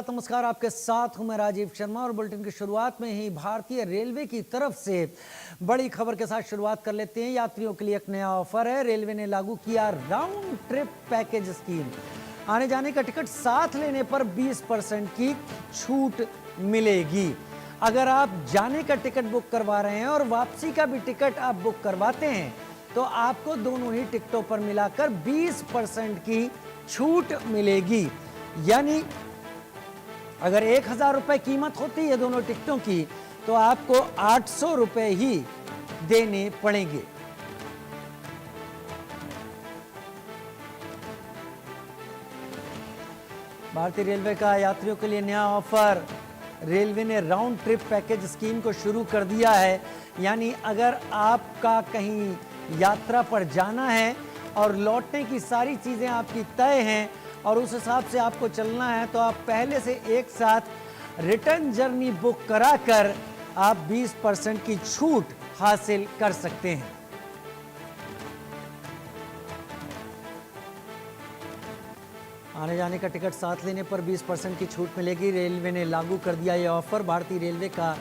साथ नमस्कार। आपके साथ हूं मैं राजीव शर्मा और बुलेटिन की शुरुआत में ही भारतीय रेलवे की तरफ से बड़ी खबर के साथ शुरुआत कर लेते हैं। यात्रियों के लिए एक नया ऑफर है। रेलवे ने लागू किया राउंड ट्रिप पैकेज स्कीम। आने जाने का टिकट साथ लेने पर 20% की छूट मिलेगी। अगर आप जाने का टिकट बुक करवा रहे हैं और वापसी का भी टिकट आप बुक करवाते हैं तो आपको दोनों ही टिकटों पर मिलाकर 20% की छूट मिलेगी। यानी अगर 1000 रुपए कीमत होती है दोनों टिकटों की तो आपको 800 रुपए ही देने पड़ेंगे। भारतीय रेलवे का यात्रियों के लिए नया ऑफर। रेलवे ने राउंड ट्रिप पैकेज स्कीम को शुरू कर दिया है। यानी अगर आपका कहीं यात्रा पर जाना है और लौटने की सारी चीजें आपकी तय हैं और उस हिसाब से आपको चलना है तो आप पहले से एक साथ रिटर्न जर्नी बुक कराकर आप 20% की छूट हासिल कर सकते हैं। आने जाने का टिकट साथ लेने पर 20% की छूट मिलेगी। रेलवे ने लागू कर दिया ये ऑफर। भारतीय रेलवे का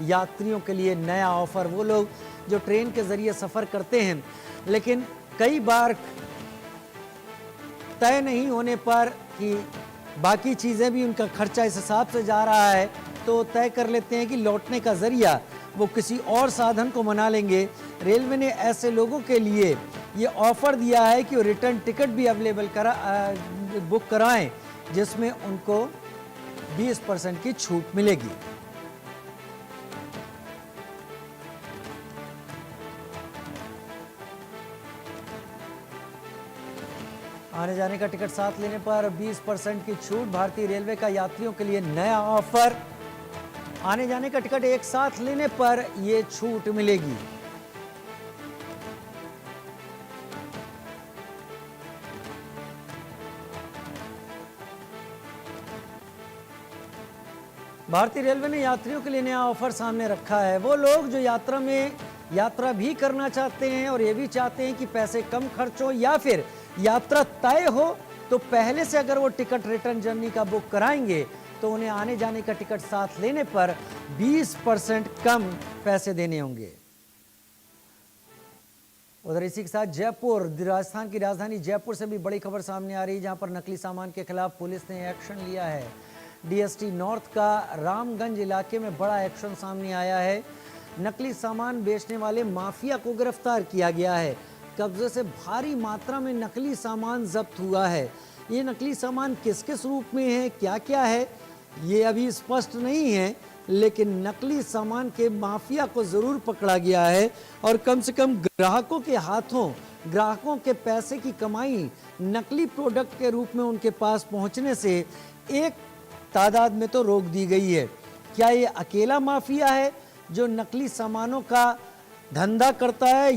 यात्रियों के लिए नया ऑफर। वो लोग जो ट्रेन के जरिए सफर करते हैं लेकिन कई बार तय नहीं होने पर कि बाकी चीज़ें भी उनका खर्चा इस हिसाब से जा रहा है तो तय कर लेते हैं कि लौटने का जरिया वो किसी और साधन को मना लेंगे। रेलवे ने ऐसे लोगों के लिए ये ऑफर दिया है कि वो रिटर्न टिकट भी अवेलेबल बुक कराएं जिसमें उनको 20% की छूट मिलेगी। आने जाने का टिकट साथ लेने पर 20% की छूट। भारतीय रेलवे का यात्रियों के लिए नया ऑफर। आने जाने का टिकट एक साथ लेने पर यह छूट मिलेगी। भारतीय रेलवे ने यात्रियों के लिए नया ऑफर सामने रखा है। वो लोग जो यात्रा भी करना चाहते हैं और ये भी चाहते हैं कि पैसे कम खर्च हो या फिर यात्रा तय हो तो पहले से अगर वो टिकट रिटर्न जर्नी का बुक कराएंगे तो उन्हें आने जाने का टिकट साथ लेने पर 20% कम पैसे देने होंगे। उधर इसी के साथ जयपुर, राजस्थान की राजधानी जयपुर से भी बड़ी खबर सामने आ रही है जहां पर नकली सामान के खिलाफ पुलिस ने एक्शन लिया है। डीएसटी नॉर्थ का रामगंज इलाके में बड़ा एक्शन सामने आया है। नकली सामान बेचने वाले माफिया को गिरफ्तार किया गया है। कब्जे से भारी मात्रा में नकली सामान जब्त हुआ है। ये नकली सामान किस किस रूप में है, क्या क्या है, ये अभी स्पष्ट नहीं है, लेकिन नकली सामान के माफिया को जरूर पकड़ा गया है और कम से कम ग्राहकों के हाथों ग्राहकों के पैसे की कमाई नकली प्रोडक्ट के रूप में उनके पास पहुंचने से एक तादाद में तो रोक दी गई है। क्या ये अकेला माफिया है जो नकली सामानों का धंधा करता है